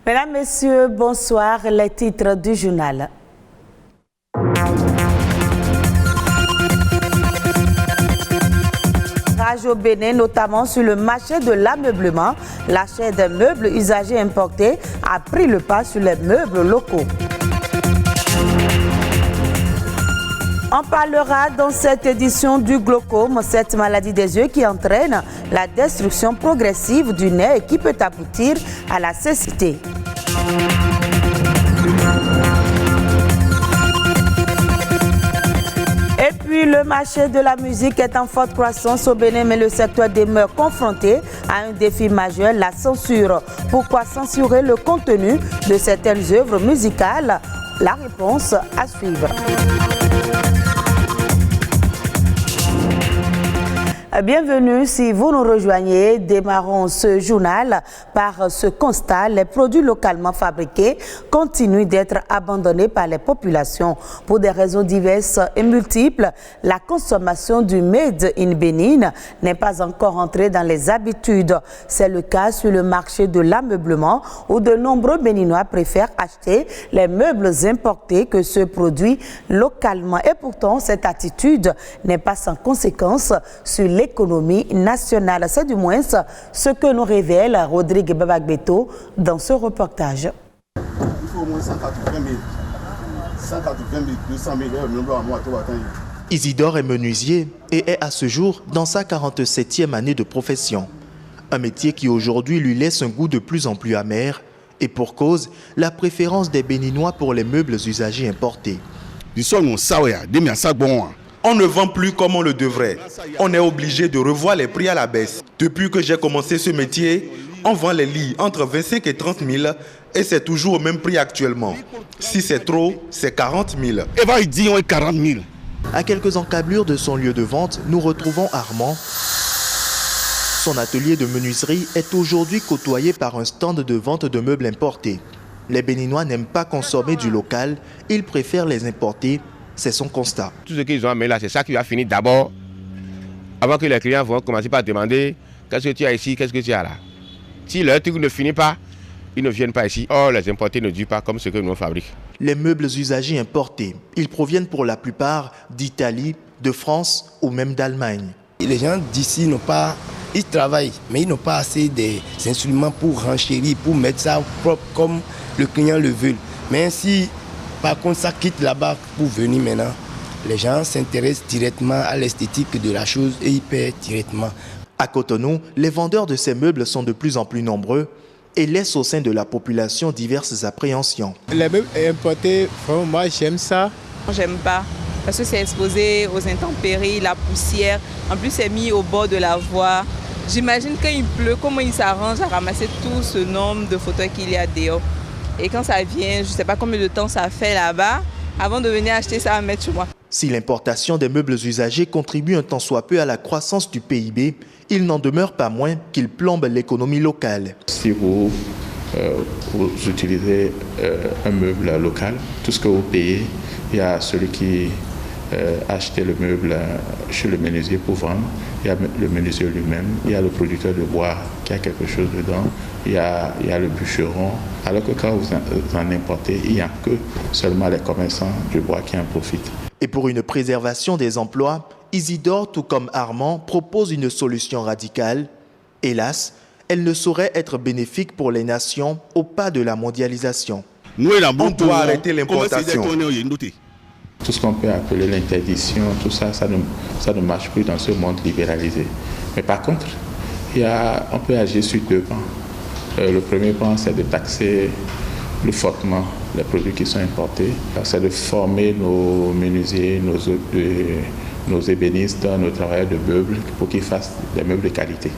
Mesdames, Messieurs, bonsoir. Les titres du journal. Rage au Bénin, notamment sur le marché de l'ameublement. L'achat des meubles usagés importés a pris le pas sur les meubles locaux. On parlera dans cette édition du glaucome, cette maladie des yeux qui entraîne la destruction progressive du nez et qui peut aboutir à la cécité. Et puis le marché de la musique est en forte croissance au Bénin, mais le secteur demeure confronté à un défi majeur, la censure. Pourquoi censurer le contenu de certaines œuvres musicales? La réponse à suivre. Bienvenue si vous nous rejoignez. Démarrons ce journal par ce constat. Les produits localement fabriqués continuent d'être abandonnés par les populations. Pour des raisons diverses et multiples, la consommation du Made in Bénin n'est pas encore entrée dans les habitudes. C'est le cas sur le marché de l'ameublement où de nombreux Béninois préfèrent acheter les meubles importés que ceux produits localement. Et pourtant, cette attitude n'est pas sans conséquences sur l'économie nationale. C'est du moins ce que nous révèle Rodrigue Babagbeto dans ce reportage. Il faut au moins 180 000, 200 000 euros à moi. Isidore est menuisier et est à ce jour dans sa 47e année de profession. Un métier qui aujourd'hui lui laisse un goût de plus en plus amer et pour cause, la préférence des Béninois pour les meubles usagés importés. On ne vend plus comme on le devrait. On est obligé de revoir les prix à la baisse. Depuis que j'ai commencé ce métier, on vend les lits entre 25 et 30 000 et c'est toujours au même prix actuellement. Si c'est trop, c'est 40 000. À quelques encablures de son lieu de vente, nous retrouvons Armand. Son atelier de menuiserie est aujourd'hui côtoyé par un stand de vente de meubles importés. Les Béninois n'aiment pas consommer du local, ils préfèrent les importer. C'est son constat. Tout ce qu'ils ont amené là, c'est ça qui va finir d'abord, avant que les clients vont commencer par demander qu'est-ce que tu as ici, qu'est-ce que tu as là. Si leur truc ne finit pas, ils ne viennent pas ici. Or, les importés ne durent pas comme ce que nous fabriquons. Les meubles usagés importés, ils proviennent pour la plupart d'Italie, de France ou même d'Allemagne. Les gens d'ici n'ont pas, ils travaillent, mais ils n'ont pas assez d'instruments pour renchérir, pour mettre ça propre comme le client le veut. Mais si par contre, ça quitte là-bas pour venir maintenant. Les gens s'intéressent directement à l'esthétique de la chose et ils paient directement. À Cotonou, les vendeurs de ces meubles sont de plus en plus nombreux et laissent au sein de la population diverses appréhensions. Les meubles importés, moi j'aime ça. J'aime pas parce que c'est exposé aux intempéries, la poussière. En plus, c'est mis au bord de la voie. J'imagine quand il pleut, comment ils s'arrangent à ramasser tout ce nombre de fauteuils qu'il y a dehors. Et quand ça vient, je ne sais pas combien de temps ça fait là-bas, avant de venir acheter ça à mettre chez moi. Si l'importation des meubles usagés contribue un tant soit peu à la croissance du PIB, il n'en demeure pas moins qu'il plombe l'économie locale. Si vous utilisez un meuble local, tout ce que vous payez, il y a celui qui acheter le meuble chez le menuisier pour vendre, il y a le menuisier lui-même, il y a le producteur de bois qui a quelque chose dedans, il y a le bûcheron, alors que quand vous en importez, il n'y a que seulement les commerçants du bois qui en profitent. Et pour une préservation des emplois, Isidore, tout comme Armand, propose une solution radicale. Hélas, elle ne saurait être bénéfique pour les nations au pas de la mondialisation. On doit arrêter l'importation. Tout ce qu'on peut appeler l'interdiction, tout ça, ça ne marche plus dans ce monde libéralisé. Mais par contre, on peut agir sur deux plans. Le premier plan, c'est de taxer plus fortement les produits qui sont importés. C'est de former nos menuisiers, nos ébénistes, nos travailleurs de meubles pour qu'ils fassent des meubles de qualité.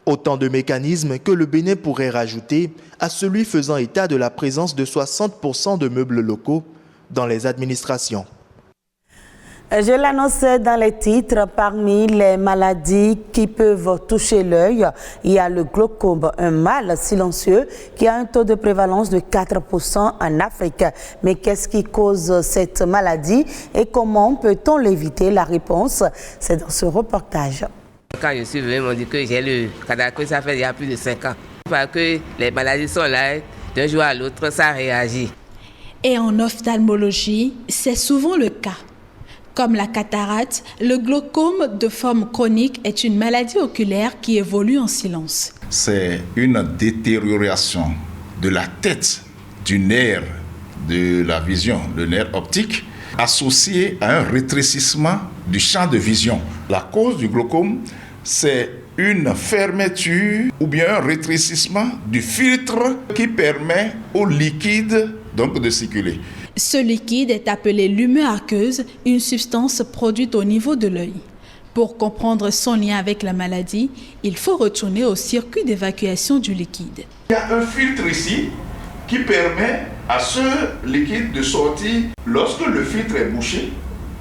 Autant de mécanismes que le Bénin pourrait rajouter à celui faisant état de la présence de 60% de meubles locaux dans les administrations. Je l'annonçais dans les titres, parmi les maladies qui peuvent toucher l'œil, il y a le glaucome, un mal silencieux qui a un taux de prévalence de 4% en Afrique. Mais qu'est-ce qui cause cette maladie et comment peut-on l'éviter? La réponse, c'est dans ce reportage. Quand je suis venu, ils m'ont dit que j'ai le cataract, ça fait déjà plus de 5 ans. Parce que les maladies sont là, d'un jour à l'autre, ça réagit. Et en ophtalmologie, c'est souvent le cas. Comme la cataracte, le glaucome de forme chronique est une maladie oculaire qui évolue en silence. C'est une détérioration de la tête du nerf de la vision, le nerf optique, associé à un rétrécissement du champ de vision. La cause du glaucome, c'est une fermeture ou bien un rétrécissement du filtre qui permet au liquide donc de circuler. Ce liquide est appelé l'humeur aqueuse, une substance produite au niveau de l'œil. Pour comprendre son lien avec la maladie, il faut retourner au circuit d'évacuation du liquide. Il y a un filtre ici qui permet à ce liquide de sortir. Lorsque le filtre est bouché,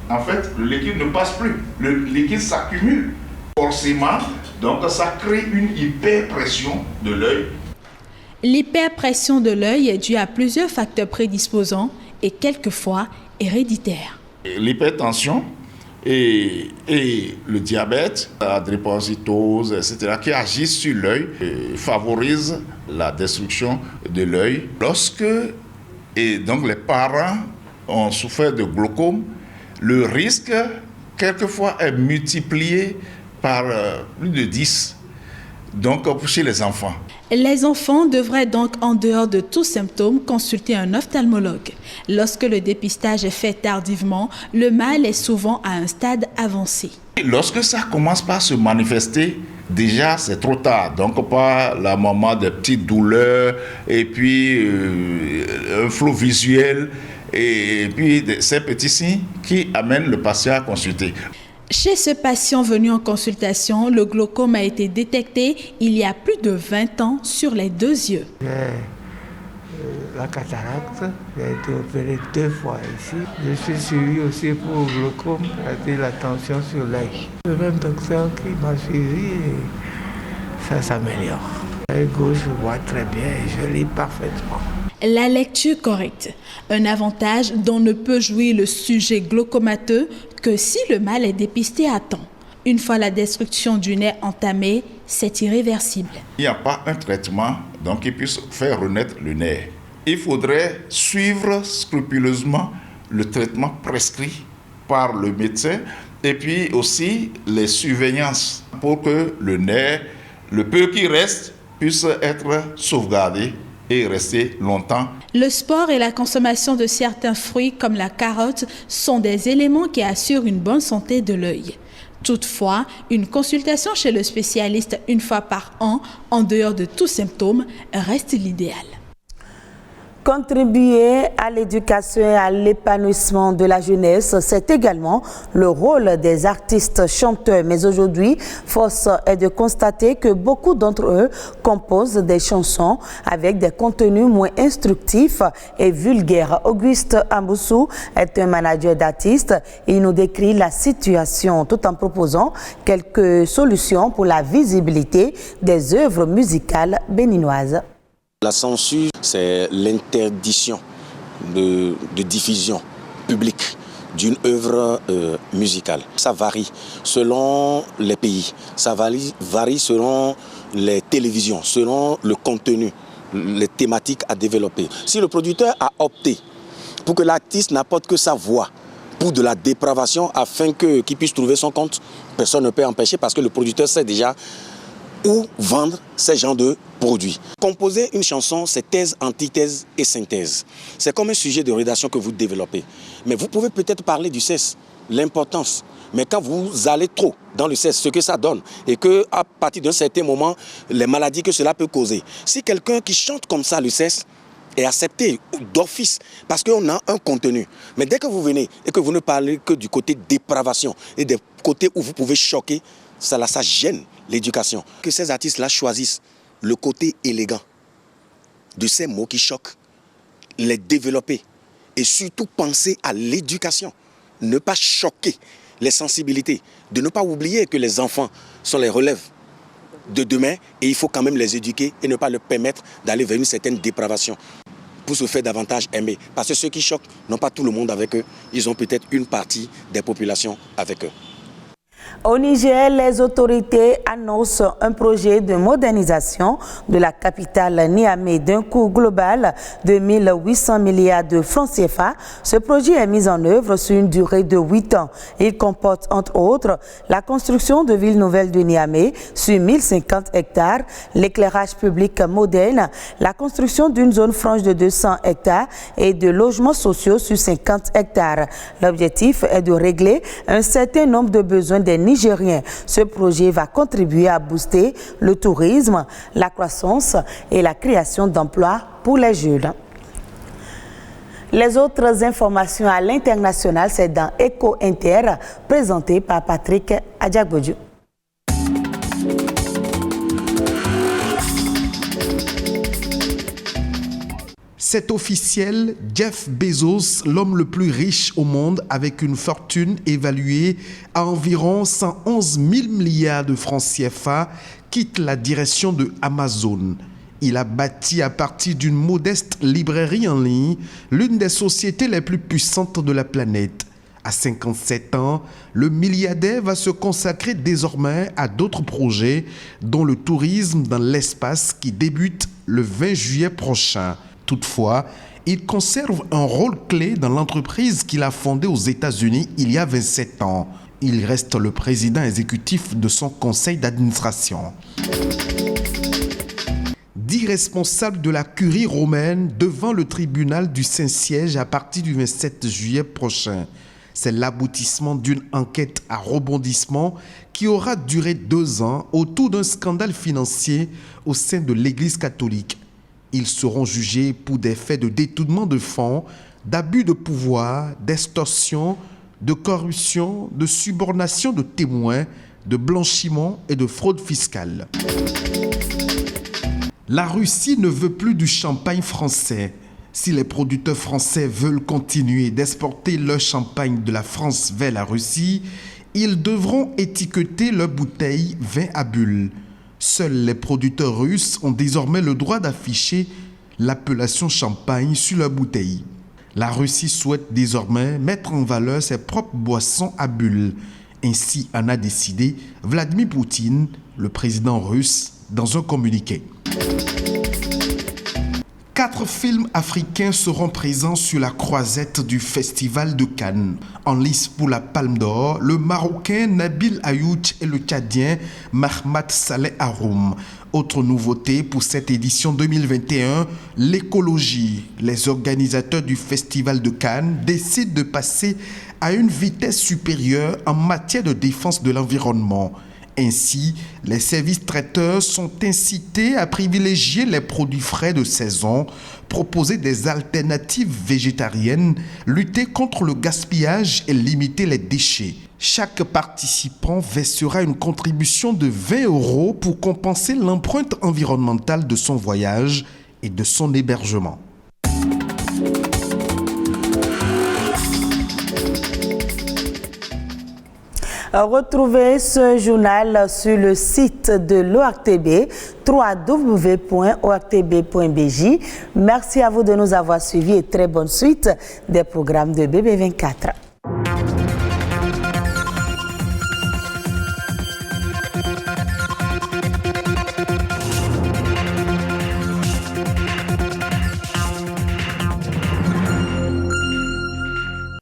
en fait, le liquide ne passe plus. Le liquide s'accumule forcément, donc ça crée une hyperpression de l'œil. L'hyperpression de l'œil est due à plusieurs facteurs prédisposants et quelquefois héréditaires. L'hypertension et le diabète, la drépanocytose, etc., qui agissent sur l'œil, favorisent la destruction de l'œil. Lorsque donc les parents ont souffert de glaucome, le risque, quelquefois, est multiplié par plus de 10, donc chez les enfants. Les enfants devraient donc, en dehors de tout symptôme, consulter un ophtalmologue. Lorsque le dépistage est fait tardivement, le mal est souvent à un stade avancé. Lorsque ça commence par se manifester, déjà c'est trop tard. Donc pas la moment de petites douleurs et puis un flou visuel et puis ces petits signes qui amènent le patient à consulter. Chez ce patient venu en consultation, le glaucome a été détecté il y a plus de 20 ans sur les 2 yeux. La cataracte, j'ai été opéré 2 fois ici. Je suis suivi aussi pour le glaucome, c'est-à-dire la tension sur l'œil. Le même docteur qui m'a suivi et ça s'améliore. L'œil gauche, je vois très bien et je lis parfaitement. La lecture correcte, un avantage dont ne peut jouir le sujet glaucomateux que si le mal est dépisté à temps. Une fois la destruction du nerf entamée, c'est irréversible. Il n'y a pas un traitement donc, qui puisse faire renaître le nerf. Il faudrait suivre scrupuleusement le traitement prescrit par le médecin et puis aussi les surveillances pour que le nerf, le peu qui reste, puisse être sauvegardé et rester longtemps. Le sport et la consommation de certains fruits comme la carotte sont des éléments qui assurent une bonne santé de l'œil. Toutefois, une consultation chez le spécialiste une fois par an, en dehors de tout symptôme, reste l'idéal. Contribuer à l'éducation et à l'épanouissement de la jeunesse, c'est également le rôle des artistes chanteurs. Mais aujourd'hui, force est de constater que beaucoup d'entre eux composent des chansons avec des contenus moins instructifs et vulgaires. Auguste Amboussou est un manager d'artistes et il nous décrit la situation tout en proposant quelques solutions pour la visibilité des œuvres musicales béninoises. La censure, c'est l'interdiction de diffusion publique d'une œuvre musicale. Ça varie selon les pays, ça varie selon les télévisions, selon le contenu, les thématiques à développer. Si le producteur a opté pour que l'artiste n'apporte que sa voix pour de la dépravation afin qu'il puisse trouver son compte, personne ne peut empêcher parce que le producteur sait déjà où vendre ces genres de produits. Composer une chanson, c'est thèse, antithèse et synthèse. C'est comme un sujet de rédaction que vous développez. Mais vous pouvez peut-être parler du sexe, l'importance. Mais quand vous allez trop dans le sexe, ce que ça donne, et qu'à partir d'un certain moment, les maladies que cela peut causer. Si quelqu'un qui chante comme ça le sexe est accepté d'office, parce qu'on a un contenu. Mais dès que vous venez et que vous ne parlez que du côté dépravation et des côtés où vous pouvez choquer, ça gêne l'éducation. Que ces artistes-là choisissent le côté élégant de ces mots qui choquent, les développer et surtout penser à l'éducation. ne pas choquer les sensibilités, de ne pas oublier que les enfants sont les relèves de demain et il faut quand même les éduquer et ne pas leur permettre d'aller vers une certaine dépravation pour se faire davantage aimer. Parce que ceux qui choquent n'ont pas tout le monde avec eux, ils ont peut-être une partie des populations avec eux. Au Niger, les autorités annoncent un projet de modernisation de la capitale Niamey d'un coût global de 1 800 milliards de francs CFA. Ce projet est mis en œuvre sur une durée de 8 ans. Il comporte entre autres la construction de villes nouvelles de Niamey sur 1050 hectares, l'éclairage public moderne, la construction d'une zone franche de 200 hectares et de logements sociaux sur 50 hectares. L'objectif est de régler un certain nombre de besoins des Nigériens. Ce projet va contribuer à booster le tourisme, la croissance et la création d'emplois pour les jeunes. Les autres informations à l'international, c'est dans Eco Inter, présenté par Patrick Adjagbodjou. C'est officiel, Jeff Bezos, l'homme le plus riche au monde avec une fortune évaluée à environ 111 000 milliards de francs CFA, quitte la direction de Amazon. Il a bâti à partir d'une modeste librairie en ligne l'une des sociétés les plus puissantes de la planète. À 57 ans, le milliardaire va se consacrer désormais à d'autres projets, dont le tourisme dans l'espace qui débute le 20 juillet prochain. Toutefois, il conserve un rôle clé dans l'entreprise qu'il a fondée aux États-Unis il y a 27 ans. Il reste le président exécutif de son conseil d'administration. 10 responsables de la curie romaine devant le tribunal du Saint-Siège à partir du 27 juillet prochain. C'est l'aboutissement d'une enquête à rebondissement qui aura duré 2 ans autour d'un scandale financier au sein de l'Église catholique. Ils seront jugés pour des faits de détournement de fonds, d'abus de pouvoir, d'extorsion, de corruption, de subornation de témoins, de blanchiment et de fraude fiscale. La Russie ne veut plus du champagne français. Si les producteurs français veulent continuer d'exporter leur champagne de la France vers la Russie, ils devront étiqueter leurs bouteilles vin à bulles. Seuls les producteurs russes ont désormais le droit d'afficher l'appellation champagne sur leur bouteille. La Russie souhaite désormais mettre en valeur ses propres boissons à bulles. Ainsi en a décidé Vladimir Poutine, le président russe, dans un communiqué. 4 films africains seront présents sur la croisette du Festival de Cannes. En lice pour la Palme d'Or, le Marocain Nabil Ayouch et le Tchadien Mahmat Saleh Haroum. Autre nouveauté pour cette édition 2021, l'écologie. Les organisateurs du Festival de Cannes décident de passer à une vitesse supérieure en matière de défense de l'environnement. Ainsi, les services traiteurs sont incités à privilégier les produits frais de saison, proposer des alternatives végétariennes, lutter contre le gaspillage et limiter les déchets. Chaque participant versera une contribution de 20 € pour compenser l'empreinte environnementale de son voyage et de son hébergement. Retrouvez ce journal sur le site de l'ORTB, www.ortb.bj. Merci à vous de nous avoir suivis et très bonne suite des programmes de BB24.